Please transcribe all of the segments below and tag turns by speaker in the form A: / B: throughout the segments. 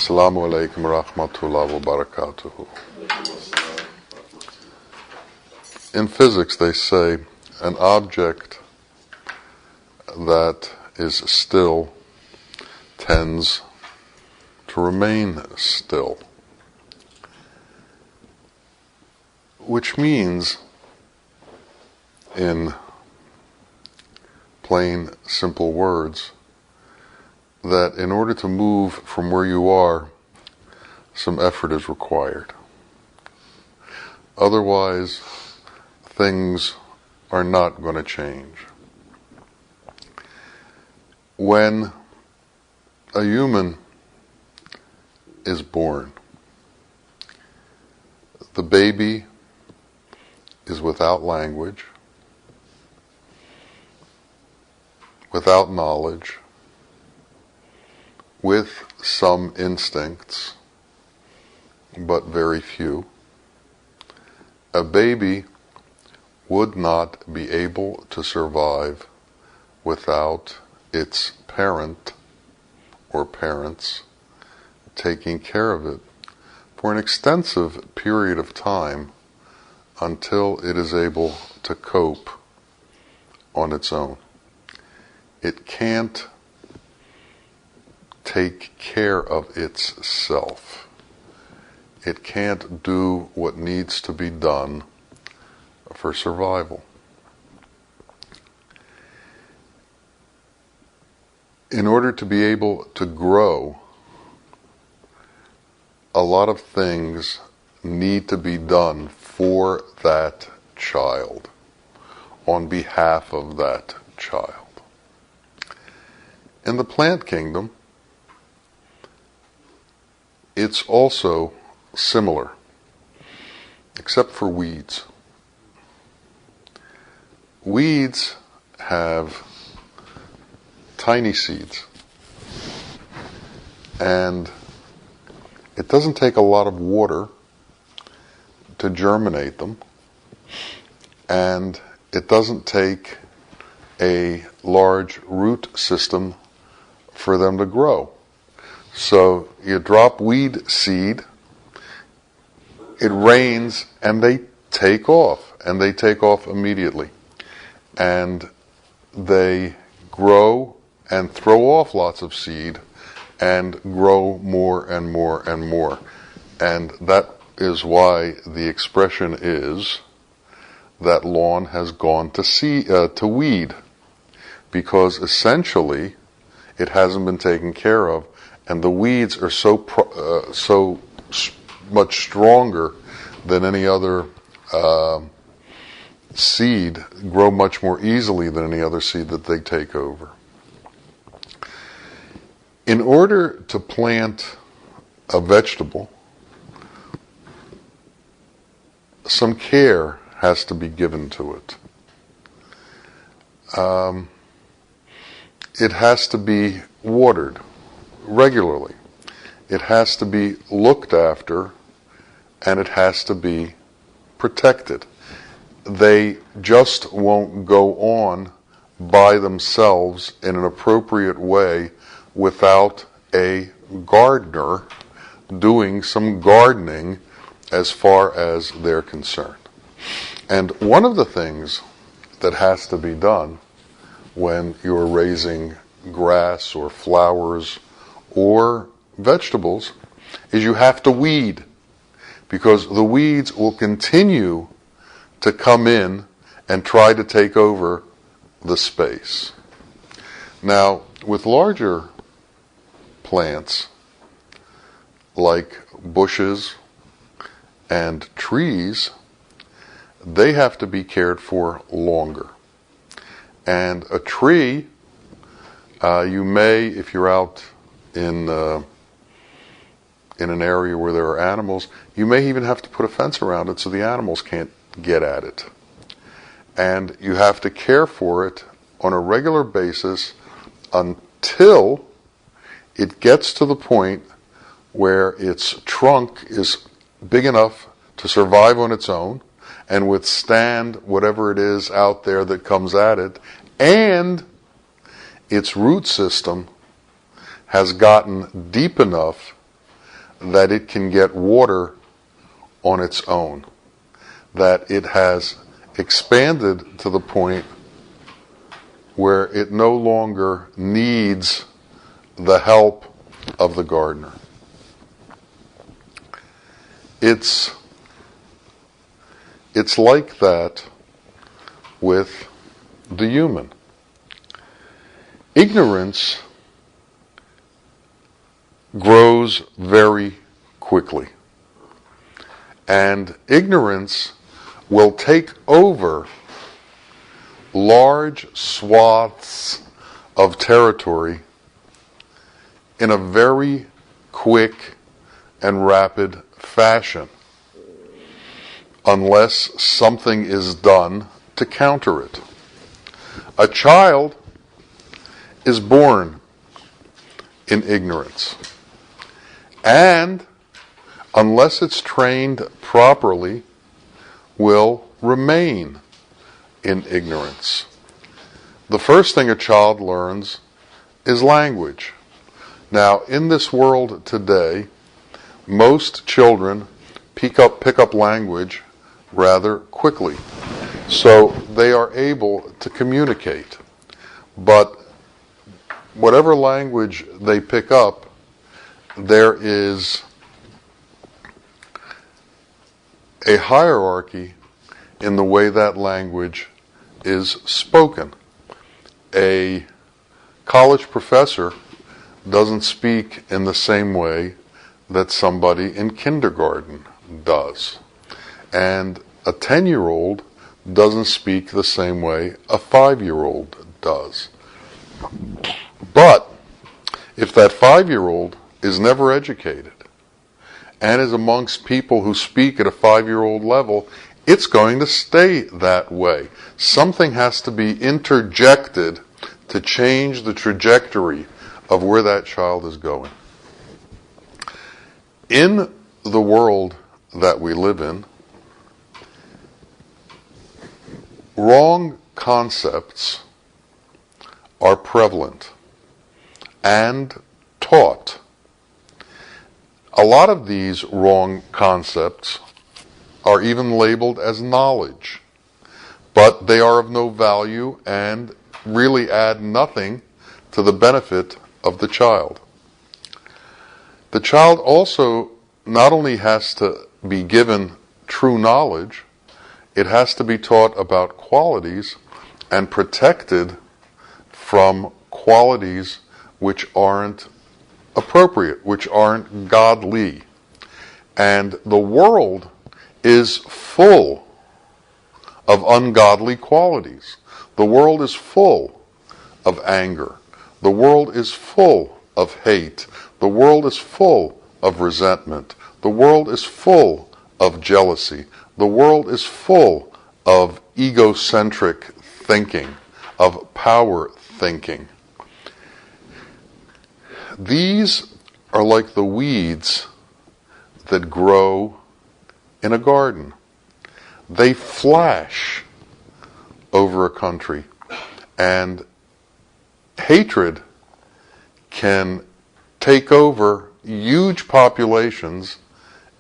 A: Assalamu alaikum wa rahmatullahi wa barakatuhu. In physics they say an object that is still tends to remain still, which means, in plain, simple words, that in order to move from where you are, some effort is required. Otherwise, things are not going to change. When a human is born, the baby is without language, without knowledge, with some instincts, but very few. A baby would not be able to survive without its parent or parents taking care of it for an extensive period of time until it is able to cope on its own. It can't take care of itself. It can't do what needs to be done for survival. In order to be able to grow, a lot of things need to be done for that child, on behalf of that child. In the plant kingdom, it's also similar, except for weeds. Weeds have tiny seeds, and it doesn't take a lot of water to germinate them, and it doesn't take a large root system for them to grow. So you drop weed seed, it rains, and they take off immediately. And they grow and throw off lots of seed and grow more and more and more. And that is why the expression is that lawn has gone to weed, because essentially it hasn't been taken care of, and the weeds are so much stronger than any other seed, grow much more easily than any other seed that they take over. In order to plant a vegetable, some care has to be given to it. It has to be watered regularly. It has to be looked after, and it has to be protected. They just won't go on by themselves in an appropriate way without a gardener doing some gardening as far as they're concerned. And one of the things that has to be done when you're raising grass or flowers or vegetables is you have to weed, because the weeds will continue to come in and try to take over the space. Now, with larger plants like bushes and trees, they have to be cared for longer. And a tree, you may, if you're out in an area where there are animals, you may even have to put a fence around it so the animals can't get at it. And you have to care for it on a regular basis until it gets to the point where its trunk is big enough to survive on its own and withstand whatever it is out there that comes at it, and its root system has gotten deep enough that it can get water on its own, that it has expanded to the point where it no longer needs the help of the gardener. It's like that with the human. Ignorance grows very quickly. And ignorance will take over large swaths of territory in a very quick and rapid fashion, unless something is done to counter it. A child is born in ignorance, and unless it's trained properly, will remain in ignorance. The first thing a child learns is language. Now, in this world today, most children pick up language rather quickly, so they are able to communicate. But whatever language they pick up, there is a hierarchy in the way that language is spoken. A college professor doesn't speak in the same way that somebody in kindergarten does. And a 10-year-old doesn't speak the same way a 5-year-old does. But if that 5-year-old is never educated and is amongst people who speak at a 5-year-old level, it's going to stay that way. Something has to be interjected to change the trajectory of where that child is going. In the world that we live in, wrong concepts are prevalent and taught. A lot of these wrong concepts are even labeled as knowledge, but they are of no value and really add nothing to the benefit of the child. The child also not only has to be given true knowledge, it has to be taught about qualities and protected from qualities which aren't appropriate, which aren't godly. And the world is full of ungodly qualities. The world is full of anger. The world is full of hate. The world is full of resentment. The world is full of jealousy. The world is full of egocentric thinking, of power thinking. These are like the weeds that grow in a garden. They flash over a country, and hatred can take over huge populations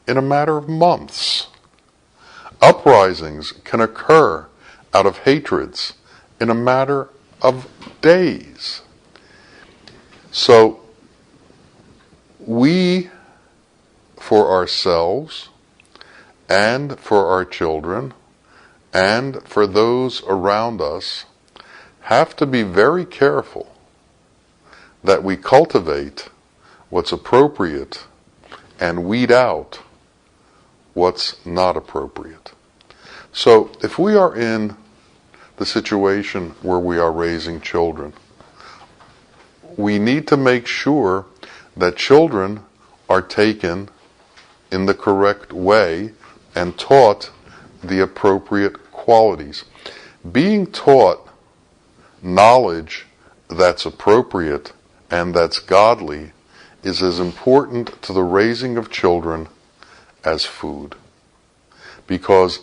A: in a matter of months. Uprisings can occur out of hatreds in a matter of days. So we, for ourselves and for our children and for those around us, have to be very careful that we cultivate what's appropriate and weed out what's not appropriate. So if we are in the situation where we are raising children, we need to make sure that children are taken in the correct way and taught the appropriate qualities. Being taught knowledge that's appropriate and that's godly is as important to the raising of children as food. Because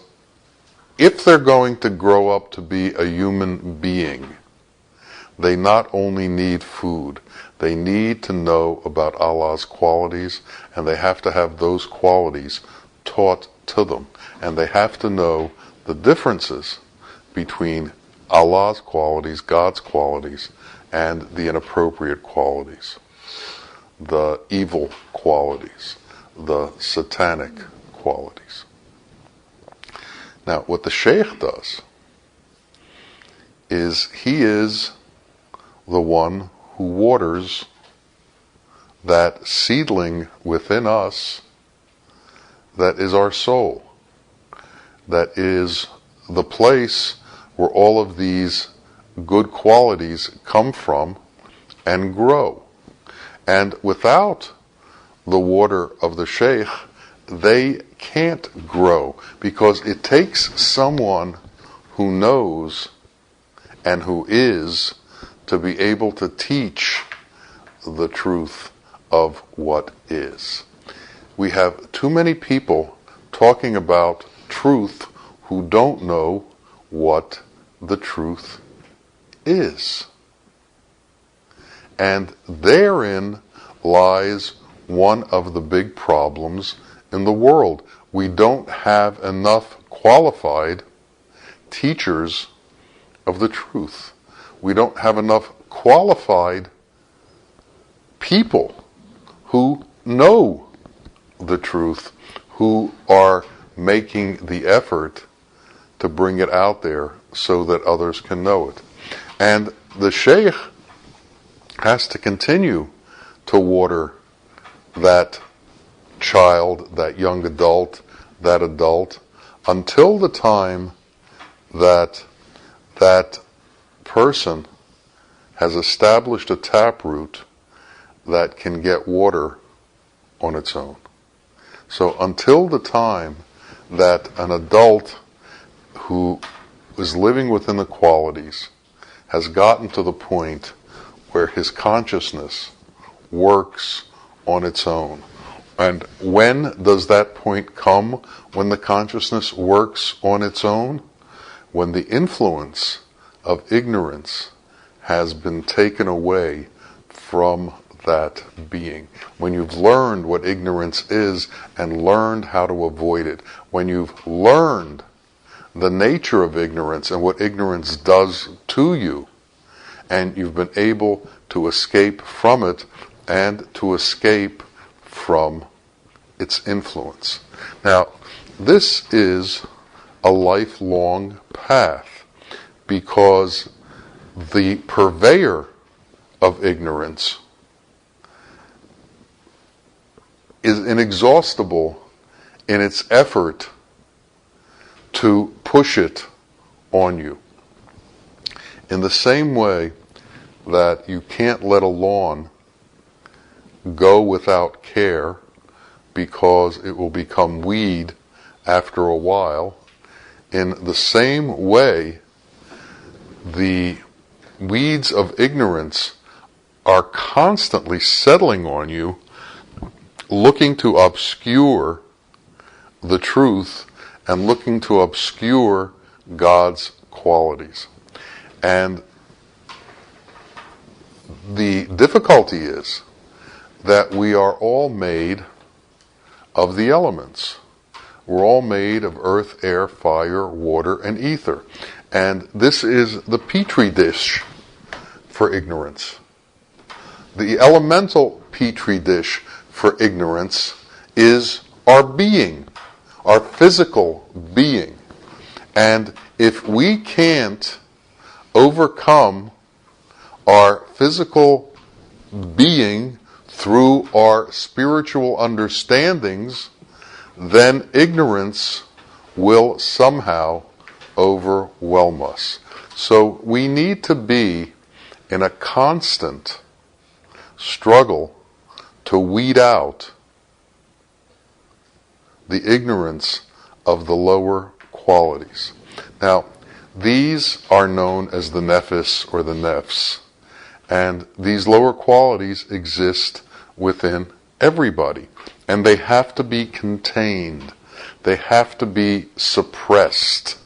A: if they're going to grow up to be a human being, They not only need food, they need to know about Allah's qualities, and they have to have those qualities taught to them. And they have to know the differences between Allah's qualities, God's qualities, and the inappropriate qualities, the evil qualities, the satanic qualities. Now, what the Sheikh does is he is the one who waters that seedling within us that is our soul, that is the place where all of these good qualities come from and grow. And without the water of the Sheikh, they can't grow, because it takes someone who knows and who is to be able to teach the truth of what is. We have too many people talking about truth who don't know what the truth is. And therein lies one of the big problems in the world. We don't have enough qualified teachers of the truth. We don't have enough qualified people who know the truth, who are making the effort to bring it out there so that others can know it. And the Sheikh has to continue to water that child, that young adult, that adult, until the time that that person has established a taproot that can get water on its own. So until the time that an adult who is living within the qualities has gotten to the point where his consciousness works on its own. And when does that point come when the consciousness works on its own? When the influence of ignorance has been taken away from that being. When you've learned what ignorance is and learned how to avoid it. When you've learned the nature of ignorance and what ignorance does to you, and you've been able to escape from it and to escape from its influence. Now, this is a lifelong path, because the purveyor of ignorance is inexhaustible in its effort to push it on you. In the same way that you can't let a lawn go without care because it will become weed after a while, in the same way the weeds of ignorance are constantly settling on you, looking to obscure the truth and looking to obscure God's qualities. And the difficulty is that we are all made of the elements. We're all made of earth, air, fire, water, and ether. And this is the petri dish for ignorance. The elemental petri dish for ignorance is our being, our physical being. And if we can't overcome our physical being through our spiritual understandings, then ignorance will somehow overwhelm us. So we need to be in a constant struggle to weed out the ignorance of the lower qualities. Now, these are known as the nefis or the nefs. And these lower qualities exist within everybody. And they have to be contained. They have to be suppressed.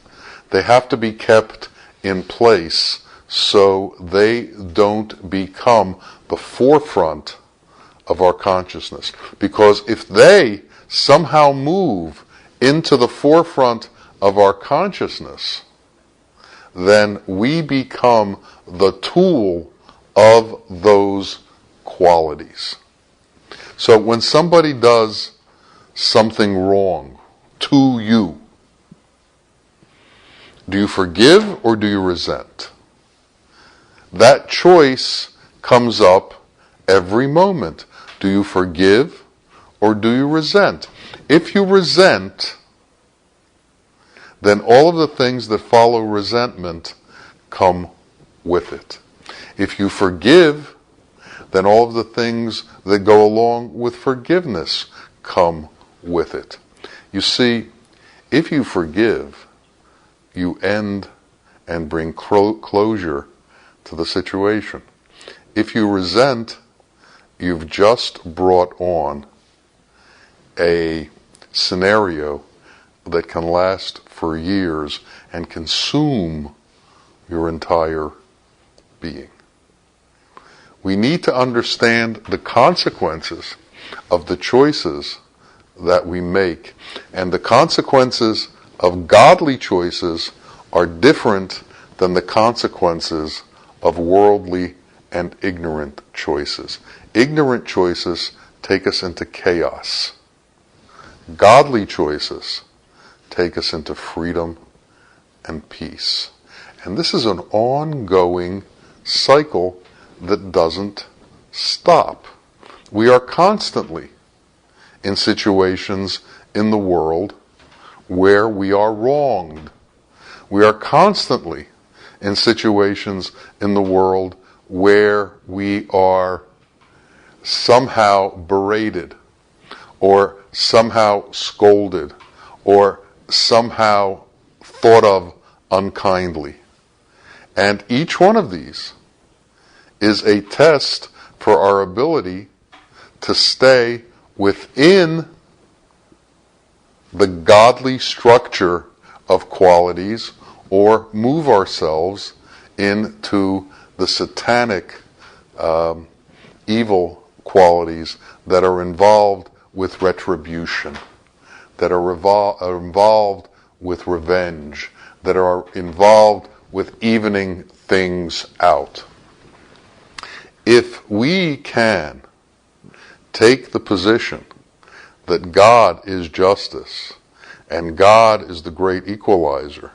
A: They have to be kept in place so they don't become the forefront of our consciousness. Because if they somehow move into the forefront of our consciousness, then we become the tool of those qualities. So when somebody does something wrong to you, do you forgive or do you resent? That choice comes up every moment. Do you forgive or do you resent? If you resent, then all of the things that follow resentment come with it. If you forgive, then all of the things that go along with forgiveness come with it. You see, if you forgive, you end and bring closure to the situation. If you resent, you've just brought on a scenario that can last for years and consume your entire being. We need to understand the consequences of the choices that we make, and the consequences of godly choices are different than the consequences of worldly and ignorant choices. Ignorant choices take us into chaos. Godly choices take us into freedom and peace. And this is an ongoing cycle that doesn't stop. We are constantly in situations in the world where we are wronged. We are constantly in situations in the world where we are somehow berated, or somehow scolded, or somehow thought of unkindly. And each one of these is a test for our ability to stay within the godly structure of qualities, or move ourselves into the satanic evil qualities that are involved with retribution, that are involved with revenge, that are involved with evening things out. If we can take the position that God is justice and God is the great equalizer,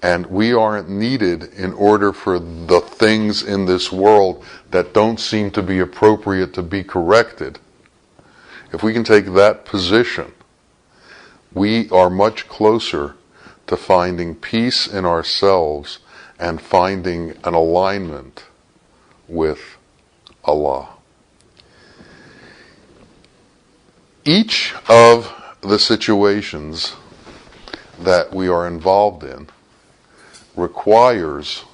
A: and we aren't needed in order for the things in this world that don't seem to be appropriate to be corrected, if we can take that position, we are much closer to finding peace in ourselves and finding an alignment with Allah. Each of the situations that we are involved in requires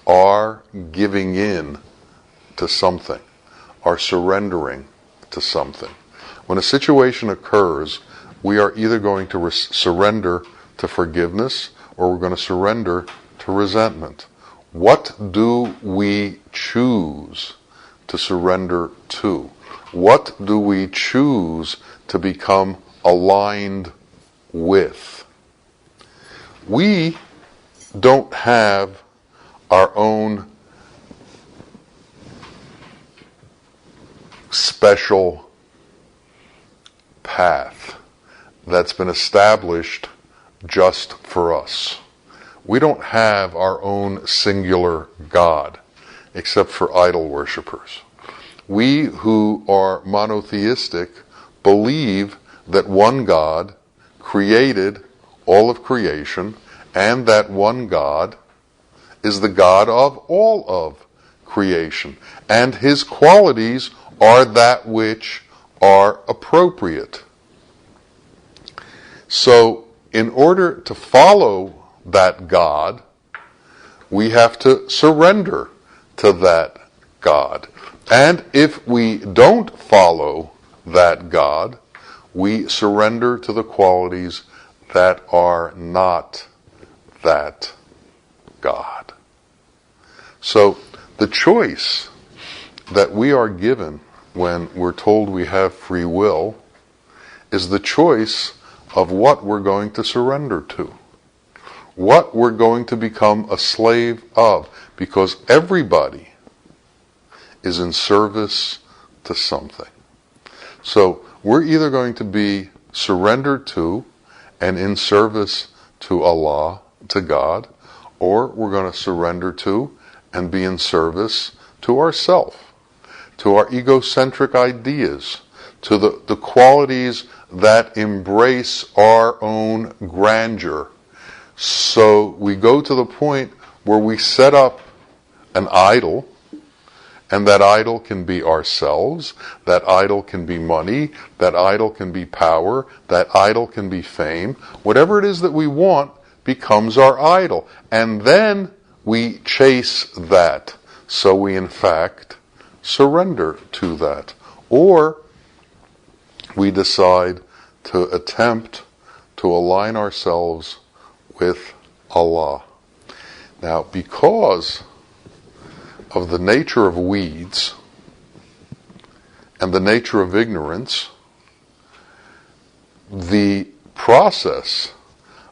A: our giving in to something, our surrendering to something. When a situation occurs, we are either going to surrender to forgiveness, or we're going to surrender to resentment. What do we choose to surrender to? What do we choose to become aligned with? We don't have our own special path that's been established just for us. We don't have our own singular God, except for idol worshippers. We who are monotheistic believe that one God created all of creation, and that one God is the God of all of creation, and His qualities are that which are appropriate. So, in order to follow that God, we have to surrender to that God. And if we don't follow that God, we surrender to the qualities that are not that God. So the choice that we are given when we're told we have free will is the choice of what we're going to surrender to, what we're going to become a slave of, because everybody is in service to something. So we're either going to be surrendered to and in service to Allah, to God, or we're going to surrender to and be in service to ourself, to our egocentric ideas, to the qualities that embrace our own grandeur. So we go to the point where we set up an idol, and that idol can be ourselves, that idol can be money, that idol can be power, that idol can be fame. Whatever it is that we want becomes our idol. And then we chase that. So we in fact surrender to that. Or we decide to attempt to align ourselves with Allah. Now, because of the nature of weeds and the nature of ignorance, the process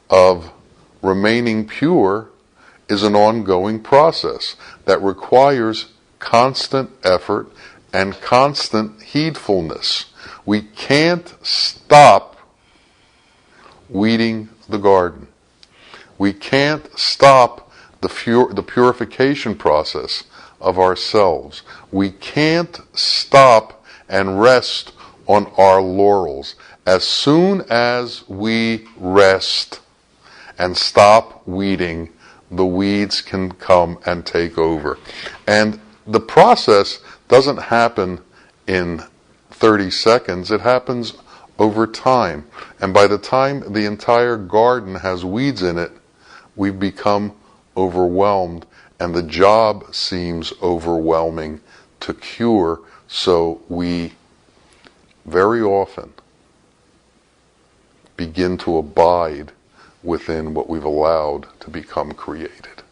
A: of remaining pure is an ongoing process that requires constant effort and constant heedfulness. We can't stop weeding the garden. We can't stop the purification process of ourselves. We can't stop and rest on our laurels. As soon as we rest and stop weeding, the weeds can come and take over. And the process doesn't happen in 30 seconds. It happens over time. And by the time the entire garden has weeds in it, we become overwhelmed, and the job seems overwhelming to cure, so we very often begin to abide within what we've allowed to become created.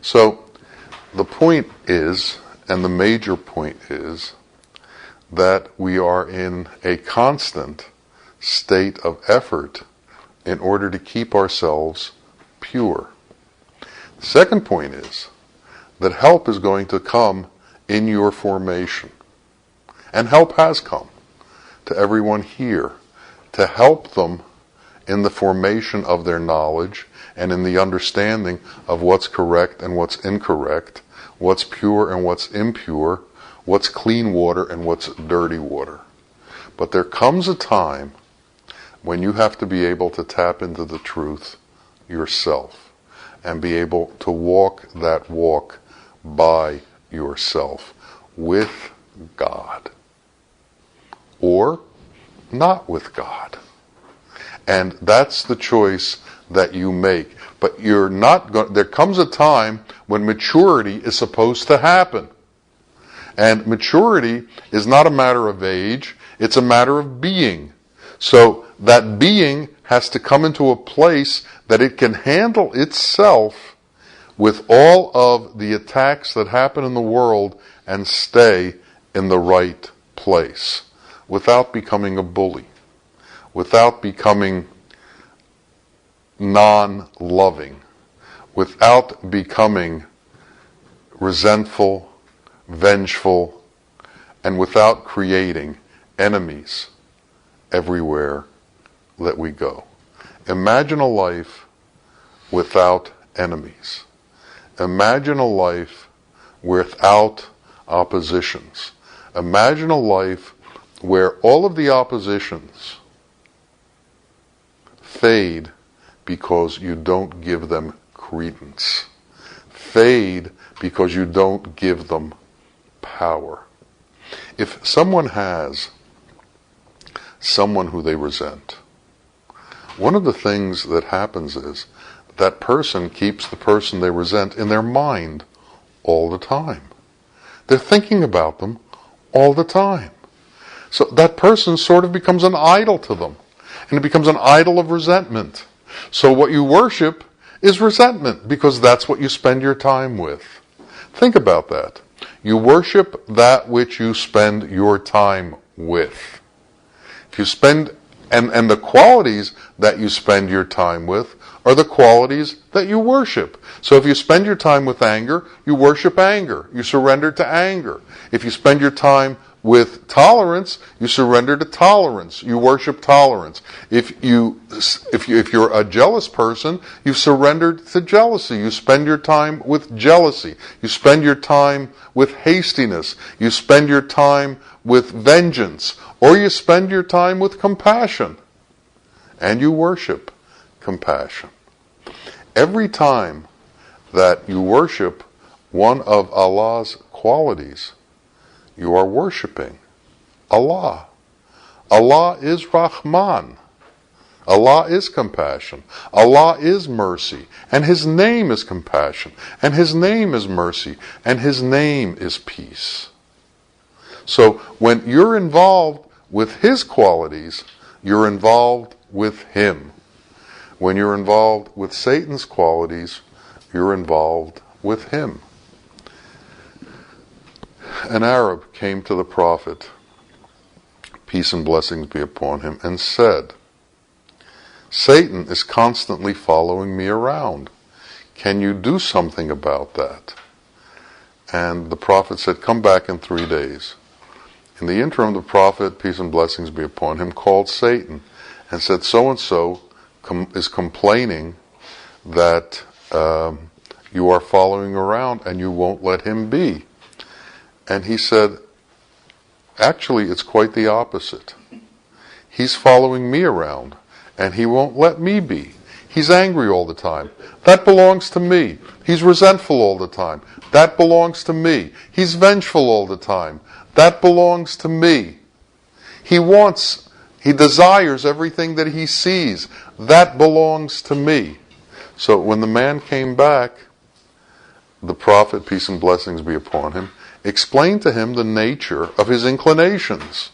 A: So the point is, and the major point is, that we are in a constant state of effort in order to keep ourselves pure. The second point is that help is going to come in your formation. And help has come to everyone here to help them in the formation of their knowledge and in the understanding of what's correct and what's incorrect, what's pure and what's impure, what's clean water and what's dirty water. But there comes a time when you have to be able to tap into the truth yourself and be able to walk that walk by yourself with God or not with God. And that's the choice that you make. But you're not going. There comes a time when maturity is supposed to happen. And maturity is not a matter of age, it's a matter of being. So that being has to come into a place that it can handle itself with all of the attacks that happen in the world and stay in the right place without becoming a bully, without becoming non-loving, without becoming resentful, vengeful, and without creating enemies everywhere that we go. Imagine a life without enemies. Imagine a life without oppositions. Imagine a life where all of the oppositions fade because you don't give them credence. Fade because you don't give them power. If someone has someone who they resent, one of the things that happens is that person keeps the person they resent in their mind all the time. They're thinking about them all the time. So that person sort of becomes an idol to them, and it becomes an idol of resentment. So what you worship is resentment because that's what you spend your time with. Think about that. You worship that which you spend your time with. If you spend, and the qualities that you spend your time with are the qualities that you worship. So if you spend your time with anger, you worship anger. You surrender to anger. If you spend your time with tolerance, you surrender to tolerance. You worship tolerance. If you're a jealous person, you've surrendered to jealousy. You spend your time with jealousy. You spend your time with hastiness. You spend your time with vengeance. Or you spend your time with compassion. And you worship compassion. Every time that you worship one of Allah's qualities, you are worshiping Allah. Allah is Rahman. Allah is compassion. Allah is mercy. And His name is compassion. And His name is mercy. And His name is peace. So when you're involved with His qualities, you're involved with Him. When you're involved with Satan's qualities, you're involved with him. An Arab came to the Prophet, peace and blessings be upon him, and said, Satan is constantly following me around. Can you do something about that? And the Prophet said, come back in 3 days. In the interim, the Prophet, peace and blessings be upon him, called Satan and said, so-and-so is complaining that you are following around and you won't let him be. And he said, actually, it's quite the opposite. He's following me around and he won't let me be. He's angry all the time. That belongs to me. He's resentful all the time. That belongs to me. He's vengeful all the time. That belongs to me. He desires everything that he sees. That belongs to me. So when the man came back, the Prophet, peace and blessings be upon him, explained to him the nature of his inclinations.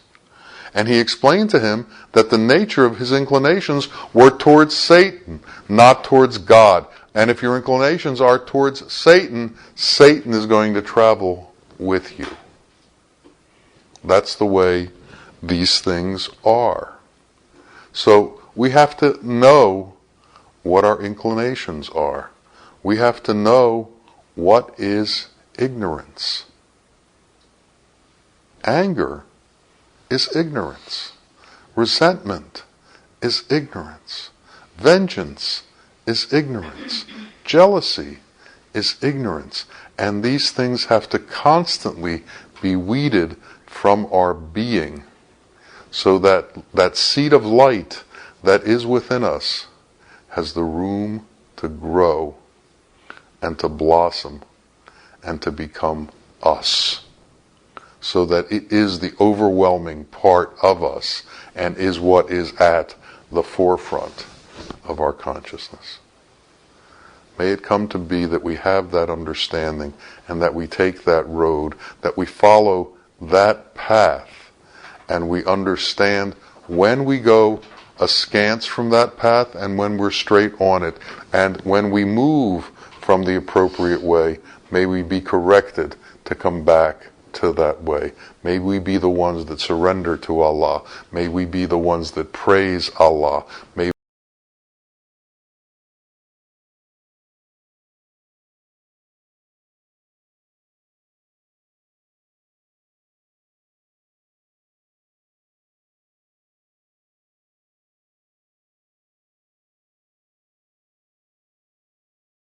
A: And he explained to him that the nature of his inclinations were towards Satan, not towards God. And if your inclinations are towards Satan, Satan is going to travel with you. That's the way these things are. So we have to know what our inclinations are. We have to know what is ignorance. Anger is ignorance. Resentment is ignorance. Vengeance is ignorance. Jealousy is ignorance. And these things have to constantly be weeded from our being, so that that seed of light that is within us has the room to grow and to blossom and to become us, so that it is the overwhelming part of us and is what is at the forefront of our consciousness. May it come to be that we have that understanding and that we take that road, that we follow that path, and we understand when we go askance from that path and when we're straight on it. And when we move from the appropriate way, may we be corrected to come back to that way. May we be the ones that surrender to Allah. May we be the ones that praise Allah. May